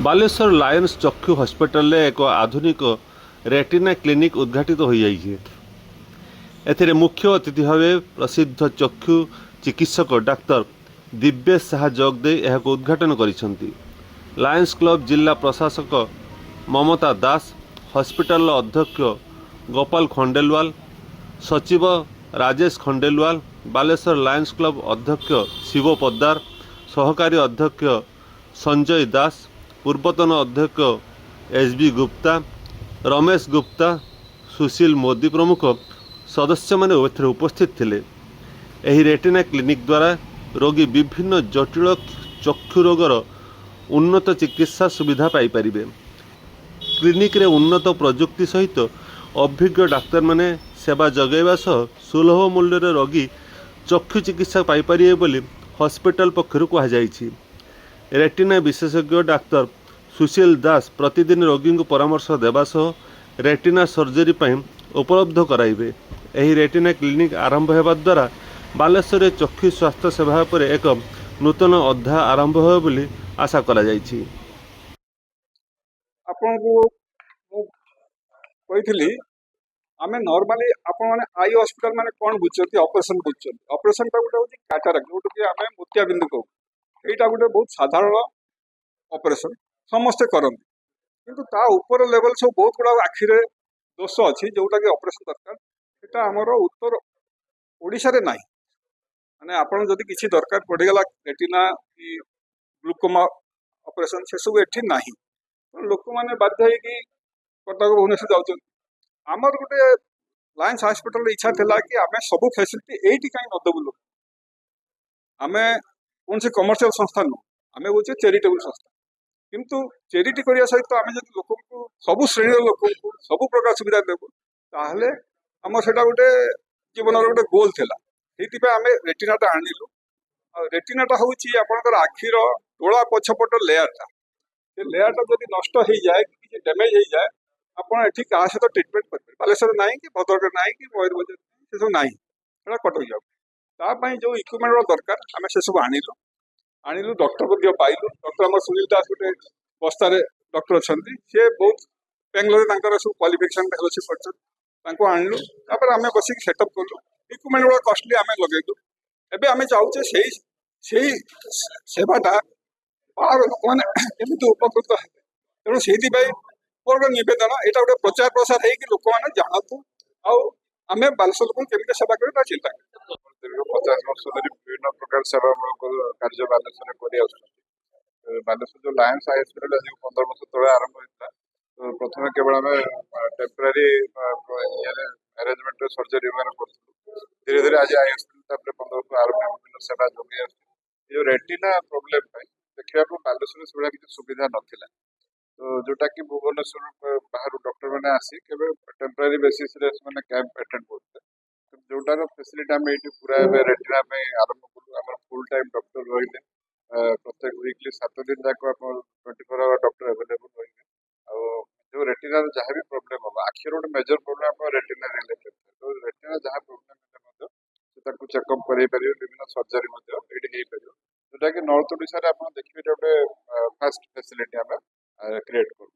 Baleshwar Lions चक्षु hospital एक आधुनिक रेटिना क्लिनिक उद्घाटित हो जाइए। एथिरे मुख्य अतिथि भाव प्रसिद्ध चक्षु चिकित्सक डाक्तर दिव्येश साहा जोगदे यह उद्घाटन करिसेंती। लायन्स क्लब जिला प्रशासक ममता दास, हस्पिटाल अध्यक्ष गोपाल खंडेलवाल, सचिव राजेश खंडेलवाल, बालेश्वर लायन्स क्लब अध्यक्ष शिव पद्दार, सहकारी अध्यक्ष संजय दास, पूर्वतन अध्यक्ष एस.बी. गुप्ता, रमेश गुप्ता, सुशील मोदी प्रमुख सदस्य माने उपस्थित थिले। एही रेटिना क्लिनिक द्वारा रोगी विभिन्न जटिल चक्षु रोगर उन्नत चिकित्सा सुविधा पाई परिबे। क्लिनिक रे उन्नत प्रजुक्ति सहित अभिज्ञ डाक्तर माने सेवा जगैवा सह सुलभ मूल्य रे रोगी चक्षु चिकित्सा पाई परिबे बोली हॉस्पिटल पक्षरु कहा जायछि। रेटिना विशेषज्ञ डाक्तर सुशील दास प्रतिदिन रोगी को परामर्श देवा सह रेटिना सर्जरी पई उपलब्ध कराइबे। एही रेटिना क्लिनिक आरंभ हेबा द्वारा बालेश्वर चक्षु स्वास्थ्य सेवा पर एक नूतन अध्याय आरंभ हो बोली आशा करा जायछि। आपको कही आमे नॉर्मली आपण माने आई हॉस्पिटल माने कोन बुझछथि ऑपरेशन बुझछथि। ऑपरेशन टा गुटे होछि कैटरेक्ट जोट कि आमे मोतिया बिंदु कहू। एटा गुटे बहुत साधारण ऑपरेशन समस्त करନ୍ତି, किंतु ता ऊपर लेवल सब बहुत गुडा आखि रे दोष अछि जोटा कि ऑपरेशन दरकार। एटा हमर उत्तर ओडिसा रे नाही, माने आपण जदि किछि दरकार पड़ी गला रेटिना कि ग्लूकोमा ऑपरेशन से सब एठी नाही। लोक माने बाध्य होई कि कटक भुवनेश्वर जाउछन। आमर गोटे लायन्स हॉस्पिटल इच्छा थिला कि आमे सब फैसिलिटी एठी काई न देबु। आमे कौन से कमर्शियल संस्था नु, आमे होचे चैरिटेबल संस्था, किंतु चैरिटी करिया सहित आमे जदि लोक को सब श्रेणी लोक को सब प्रकार सुविधा देबु ताहले हमर सेटा गोटे जीवन रो गोटे गोल थिला। एथि पे आमे रेटिना टा आनिलु। रेटिना टा होची आपनकर आखिर तोळा पछपट लेयर टा। से लेयर टा जदि नष्ट हो जाए कि डैमेज हो जाए आपण एठी का सहित ट्रीटमेंट करबे। बालेश्वर नाही कि भद्रक नाही कि मयूरभंज से सब नाही, एटा कटक जाउ। ता पई जो इक्विपमेंट रो दरकार आमे से सब आनिलु डॉक्टर को पाइलु। डॉक्टर हमर सुनील दास गोटे बस्तारे डॉक्टर अछंती, से बहुत बेंगलोर तांकर सब क्वालिफिकेशन फेलोशिप करछन, तांको आनिलु। तापर आमे बसी सेटअप करलु। इक्विपमेंट रो कॉस्टली आमे लगेलु। एबे आमे चाहूचे सेही सेवाटा बाहर लोक केମିତି उपकृत हेबे। तेणु से मोर नवेदन यहाँ गोटे प्रचार प्रसार है कि लोक मैंने जानतु आमे बालेश्वर लोक केମିତି सेवा करें चिंता दीर्घ 50 वर्ष धरी विभिन्न प्रकार सेवामूलक कार्य बालेश्वर कर बालेश्वर जो लायन्स आई हॉस्पिटल आज 15 वर्ष तले आरंभ होता। तो प्रथम केवल आम टेम्परारी अरेंजमेंट सर्जरी धीरे धीरे आज आई हॉस्पिटल 15 वर्ष आरंभ विभिन्न सेवा जोगे जो रेटिना प्रोब्लेम देखा बालेश्वर से किसी सुविधा नाला। तो जोटा कि भुवनेश्वर बाहर डॉक्टर मैंने आसी केवल टेम्परारी बेसिस मैंने कैंप अटेंड करते, जोटार फैसिलिटी आम ये पूरा रेटिना आरंभ करूँ। आम फुल टाइम डॉक्टर रही प्रत्येक वीकली 7 दिन जाक 24 आवर डॉक्टर अवेलेबल रही। जो रेटिना जहाँ भी प्रोब्लेम हम आखिर गोटे मेजर प्रोब्लेम रेटिना रिलेटेड, तो रेटिना जहाँ प्रोब्लेम चेकअप कर विभिन्न सर्जरी ये जोटा कि नॉर्थ ओडिशा आप देखिए गोटे फास्ट फैसिलिटी आम क्रिएट करूँ।